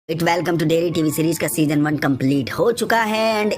It welcome to Derry TV series का season 1 complete हो चुका है एंड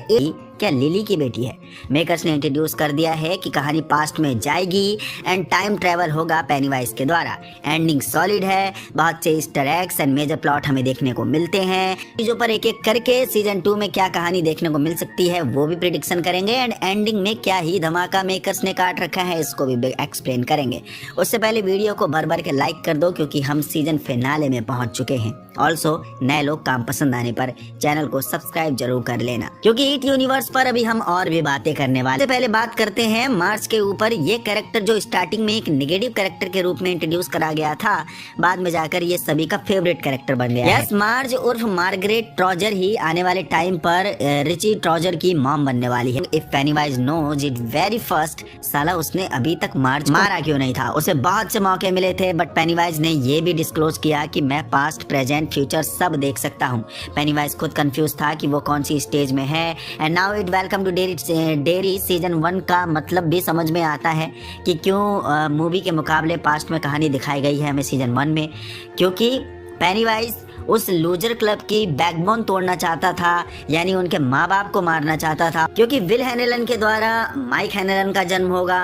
क्या लिली की बेटी है। मेकर्स ने इंट्रोड्यूस कर दिया है कि कहानी पास्ट में जाएगी एंड टाइम ट्रेवल होगा पेनीवाइज के द्वारा। एंडिंग सॉलिड है, बहुत से Easter eggs and major plot हमें देखने को मिलते हैं। चीजों पर एक एक करके सीजन 2 में क्या कहानी देखने को मिल सकती है वो भी प्रिडिक्शन करेंगे एंड एंडिंग में क्या ही धमाका मेकर्स ने काट रखा है इसको भी एक्सप्लेन करेंगे। उससे पहले वीडियो को भर भर के लाइक कर दो क्योंकि हम सीजन फिनाले में पहुंच चुके हैं। ऑल्सो नए लोग काम पसंद आने पर चैनल को सब्सक्राइब जरूर कर लेना क्योंकि ईट यूनिवर्स पर अभी हम और भी बातें करने वाले। पहले बात करते हैं मार्च के ऊपर। ये कैरेक्टर जो स्टार्टिंग में एक नेगेटिव कैरेक्टर के रूप में इंट्रोड्यूस करा गया था, बाद में जाकर ये सभी का फेवरेट कैरेक्टर बन गया। यस, मार्ज उर्फ मार्गरेट ट्रॉजर ही आने वाले टाइम पर रिची ट्रॉजर की मॉम बनने वाली है। If Pennywise knows it very first, साला उसने अभी तक मार्ज मारा क्यों नहीं था? उसे बहुत से मौके मिले थे बट पेनीवाइज ने ये भी डिस्क्लोज किया कि मैं पास्ट प्रेजेंट फ्यूचर सब देख सकता हूँ। पेनीवाइज खुद कंफ्यूज था कि वो कौन सी स्टेज में है and now it welcome to Derry season 1 का मतलब भी समझ में आता है कि क्यों मूवी के मुकाबले पास्ट में कहानी दिखाई गई है हमें सीजन 1 में, क्योंकि पेनीवाइज उस लूजर क्लब की बैकबोन तोड़ना चाहता था, यानी उनके माँ बाप को मारना चाहता था। क्योंकि विल हैनेलन के द्वारा माइक हैनेलन का जन्म होगा,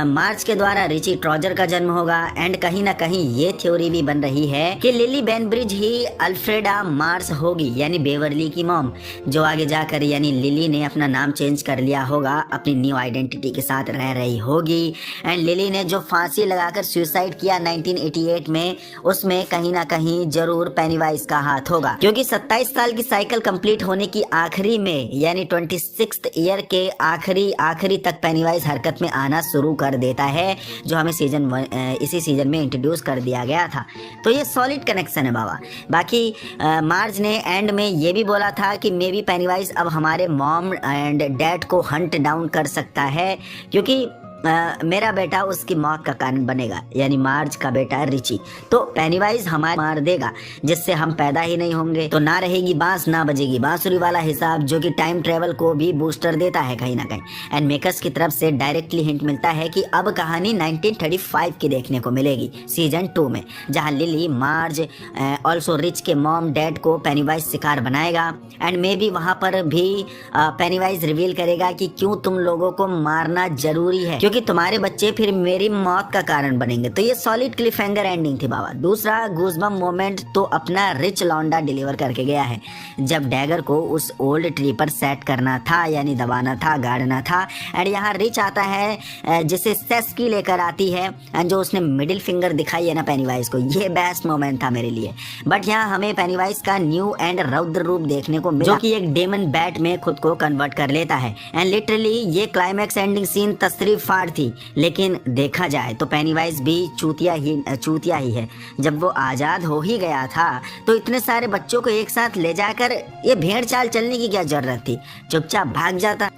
मार्च के द्वारा रिची ट्रॉजर का जन्म होगा एंड कहीं ना कहीं ये थ्योरी भी बन रही है कि लिली बेनब्रिज ही अल्फ्रेडा मार्स होगी, यानी बेवर्ली की मॉम, जो आगे जाकर यानी लिली ने अपना नाम चेंज कर लिया होगा, अपनी न्यू आइडेंटिटी के साथ रह रही होगी। एंड लिली ने जो फांसी लगाकर सुसाइड किया 1988 में, उसमें कहीं ना कहीं जरूर पेनीवाइज का हाथ होगा, क्योंकि 27 साल की साइकिल कंप्लीट होने की आखिरी में यानी 26th ईयर के आखिरी तक पेनीवाइज हरकत में आना शुरू कर देता है, जो हमें इसी सीजन में इंट्रोड्यूस कर दिया गया था। तो ये सॉलिड कनेक्शन है बाबा। बाकी मार्ज ने एंड में ये भी बोला था कि मे बी पेनीवाइज अब हमारे मॉम एंड डैड को हंट डाउन कर सकता है, क्योंकि मेरा बेटा उसकी मौत का कारण बनेगा, यानी मार्ज का बेटा रिची। तो पेनीवाइज हमारे मार देगा जिससे हम पैदा ही नहीं होंगे, तो ना रहेगी बांस ना बजेगी बांसुरी वाला हिसाब, जो कि टाइम ट्रेवल को भी बूस्टर देता है कहीं ना कहीं। एंड मेकर्स की तरफ से डायरेक्टली हिंट मिलता है कि अब कहानी 1935 की देखने को मिलेगी सीजन 2 में, जहां लिली मार्ज ऑल्सो रिच के मॉम डैड को पेनीवाइज शिकार बनाएगा एंड मे बी वहां पर भी पेनीवाइज रिवील करेगा कि क्यों तुम लोगों को मारना जरूरी है, क्योंकि तुम्हारे बच्चे फिर मेरी मौत का कारण बनेंगे। तो ये सॉलिड क्लिफहैंगर एंडिंग थी बाबा। दूसरा गूज़बम मोमेंट तो अपना रिच लौंडा डिलीवर करके गया है, जब डैगर को उस ओल्ड ट्री पर सेट करना था, यानी दबाना था, गाड़ना था एंड यहाँ रिच आता है जिसे सेस्की लेकर आती है एंड जो उसने मिडिल फिंगर दिखाई है ना पेनीवाइज को, ये बेस्ट मोमेंट था मेरे लिए। बट यहाँ हमें पेनीवाइज का न्यू एंड रौद्र रूप देखने को मिला, जो कि एक डेमन बैट में खुद को कन्वर्ट कर लेता है एंड लिटरली ये क्लाइमैक्स एंडिंग सीन तशरीफ फाड़ थी। लेकिन देखा जाए तो पेनीवाइज भी चूतिया ही है। जब वो आजाद हो ही गया था तो इतने सारे बच्चों को एक साथ ले जाकर ये भेड़ चाल चलने की क्या जरूरत थी, चुपचाप भाग जाता।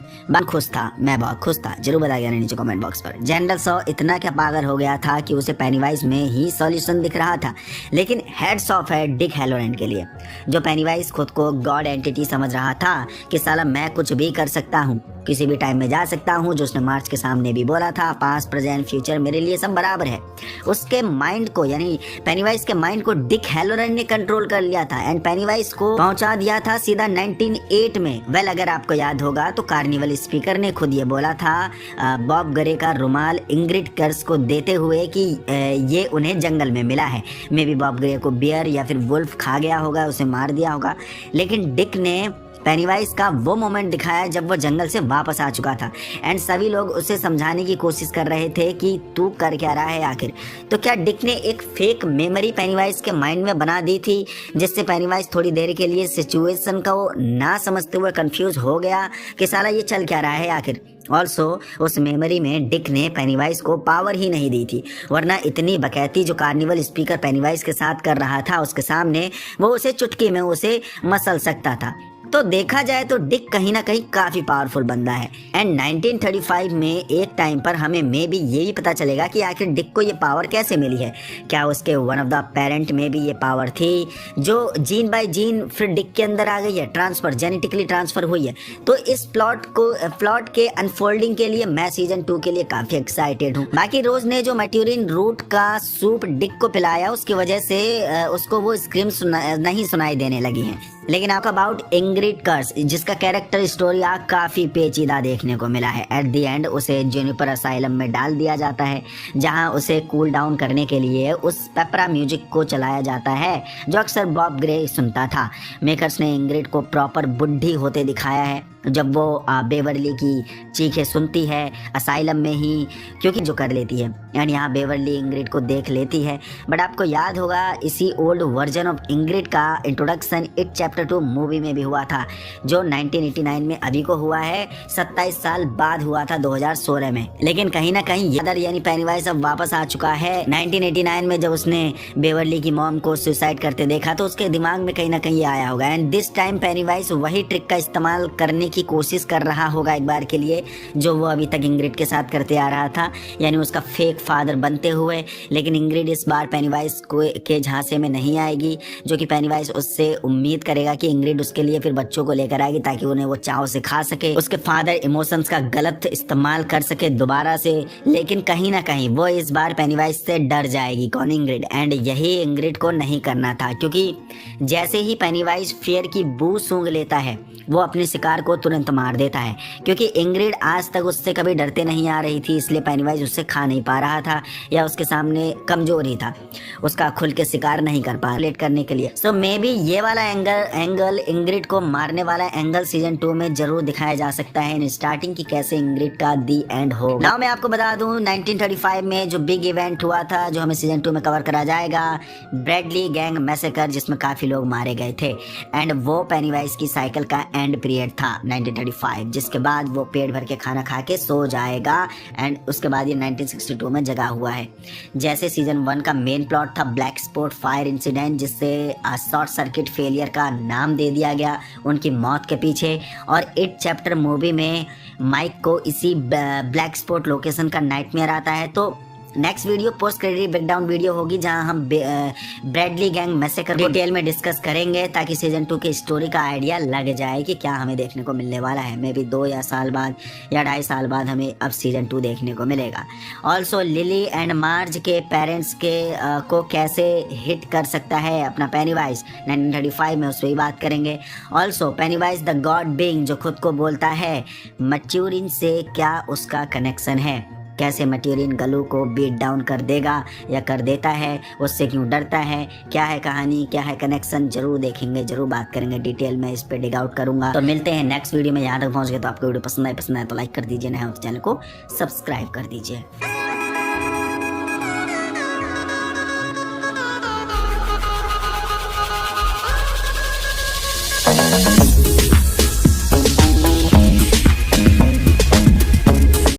खुश था, मैं बहुत खुश था, जरूर बताइएगा नीचे कमेंट बॉक्स पर। जनरल सॉ इतना क्या पागल हो गया था कि उसे पेनीवाइज में ही सॉल्यूशन दिख रहा था, लेकिन हेड्स ऑफ है डिक हैलोरेंट के लिए, जो पेनीवाइज खुद को गॉड एंटिटी समझ रहा था कि साला मैं कुछ भी कर सकता हूँ, किसी भी टाइम में जा सकता हूँ, जो उसने मार्च के सामने भी बोला था, पास्ट प्रेजेंट फ्यूचर मेरे लिए सब बराबर है। उसके माइंड को यानी पेनीवाइज के माइंड को डिक हैलोरेंट ने कंट्रोल कर लिया था एंड पेनीवाइज को पहुंचा दिया था सीधा 1908 में। वेल, अगर आपको याद होगा तो कार्निवल स्पीकर ने खुद ये बोला था बॉब गरे का रुमाल इंग्रिड कर्स को देते हुए कि ये उन्हें जंगल में मिला है। मे बी बॉब गरे को बियर या फिर वुल्फ खा गया होगा, उसे मार दिया होगा, लेकिन डिक ने पेनीवाइज का वो मोमेंट दिखाया जब वो जंगल से वापस आ चुका था एंड सभी लोग उसे समझाने की कोशिश कर रहे थे कि तू कर क्या रहा है आखिर। तो क्या डिक ने एक फेक मेमोरी पेनीवाइज के माइंड में बना दी थी, जिससे पेनीवाइज थोड़ी देर के लिए सिचुएशन को ना समझते हुए कंफ्यूज हो गया कि साला ये चल क्या रहा है आखिर। ऑल्सो उस मेमोरी में डिक ने पेनीवाइज को पावर ही नहीं दी थी, वरना इतनी बकैती जो कार्निवल स्पीकर पेनीवाइज के साथ कर रहा था उसके सामने वो उसे चुटकी में उसे मसल सकता था। तो देखा जाए तो डिक कहीं ना कहीं काफी पावरफुल बंदा है। एंड 1935 में एक टाइम पर हमें मे भी ये भी पता चलेगा कि आखिर डिक को ये पावर कैसे मिली है। क्या उसके वन ऑफ द पेरेंट में भी ये पावर थी जो जीन बाय जीन फिर डिक के अंदर आ गई है, ट्रांसफर जेनेटिकली ट्रांसफर हुई है। तो इस प्लॉट के अनफोल्डिंग के लिए मैं सीजन 2 के लिए काफी एक्साइटेड हूँ। बाकी रोज ने जो मैट्यूरिन रूट का सूप डिक को पिलाया उसकी वजह से उसको वो स्क्रीम नहीं सुनाई देने लगी हैं। लेकिन आपका अबाउट इंग्रिड कर्स जिसका कैरेक्टर स्टोरी आर्क काफी पेचीदा देखने को मिला है। एट द एंड उसे जुनिपर असाइलम में डाल दिया जाता है जहां उसे कूल डाउन करने के लिए उस पेपरा म्यूजिक को चलाया जाता है जो अक्सर बॉब ग्रे सुनता था। मेकर्स ने इंग्रिड को प्रॉपर बुढ़ी होते दिखाया है जब वो बेवरली की चीखें सुनती है असाइलम में ही, क्योंकि जो कर लेती है एंड यहाँ बेवरली इंग्रिड को देख लेती है। बट आपको याद होगा इसी ओल्ड वर्जन ऑफ इंग्रिड का इंट्रोडक्शन इट चैप्टर 2 मूवी में भी हुआ था जो 1989 में अभी को हुआ है, 27 साल बाद हुआ था 2016 में। लेकिन कहीं ना कहीं यादर यानी पेनीवाइज अब वापस आ चुका है। 1989 में जब उसने बेवरली की मॉम को सुसाइड करते देखा तो उसके दिमाग में कहीं ना कहीं आया होगा एंड दिस टाइम पेनीवाइज वही ट्रिक का इस्तेमाल करने की कोशिश कर रहा होगा एक बार के लिए जो वो अभी तक इंग्रिड के साथ करते आ रहा था, यानी उसका फेक फादर बनते हुए। लेकिन इंग्रिड इस बार पेनीवाइज के झांसे में नहीं आएगी, जो कि पेनीवाइज उससे उम्मीद करेगा कि इंग्रिड उसके लिए फिर बच्चों को लेकर आएगी ताकि उन्हें वो चाव से खा सके, उसके फादर इमोशंस का गलत इस्तेमाल कर सके दोबारा से। लेकिन कहीं ना कहीं वो इस बार पेनीवाइज से डर जाएगी, कौन? इंग्रिड। एंड यही इंग्रिड को नहीं करना था, क्योंकि जैसे ही पेनीवाइज फियर की बू सूंघ लेता है वो अपने शिकार को तुरंत मार देता है। क्योंकि इंग्रिड आज तक उससे कभी डरते नहीं आ रही थी, इसलिए पेनीवाइज उससे खा नहीं पा रहा था या उसके सामने कमजोर ही था, उसका खुल के शिकार नहीं कर पा लेट करने के लिए। सो मे बी ये वाला एंगल इंग्रिड को मारने वाला एंगल सीजन 2 में जरूर दिखाया जा सकता है इन स्टार्टिंग की कैसे इंग्रिड का दी एंड हो। नाउ मैं आपको बता दूं 1935 में जो बिग इवेंट हुआ था जो हमें सीजन 2 में कवर करा जाएगा, ब्रैडली गैंग मैसेकर, जिसमें काफी लोग मारे गए थे एंड वो पेनीवाइज की साइकिल का एंड पीरियड था 1935, जिसके बाद वो पेट भर के खाना खा के सो जाएगा एंड उसके बाद ये 1962 में जगा हुआ है। जैसे सीजन 1 का मेन प्लॉट था ब्लैक स्पॉट फायर इंसिडेंट, जिससे शॉर्ट सर्किट फेलियर का नाम दे दिया गया उनकी मौत के पीछे, और इट चैप्टर मूवी में माइक को इसी ब्लैक स्पॉट लोकेशन का नाइटमेयर आता है। तो next video post credit breakdown video होगी जहां हम ब्रैडली गैंग मैसेकर डिटेल में डिस्कस करेंगे ताकि सीजन 2 की स्टोरी का आइडिया लग जाए कि क्या हमें देखने को मिलने वाला है। मे बी 2 या साल बाद या 2.5 साल बाद हमें अब सीजन 2 देखने को मिलेगा। ऑल्सो लिली एंड मार्ज के पेरेंट्स के को कैसे हिट कर सकता है अपना पेनीवाइज 1935 में, उस पर ही बात करेंगे। Also Pennywise the God being जो खुद को बोलता है, मैट्यूरिन से क्या उसका कनेक्शन है, कैसे मैट्यूरिन गलू को बीट डाउन कर देगा या कर देता है, उससे क्यों डरता है, क्या है कहानी, क्या है कनेक्शन, जरूर देखेंगे, जरूर बात करेंगे डिटेल में, इस पे डिग आउट करूंगा। तो मिलते हैं नेक्स्ट वीडियो में। यहाँ तक पहुंच गए तो आपको वीडियो पसंद आए तो लाइक कर दीजिए, नया हो तो चैनल को सब्सक्राइब कर दीजिए।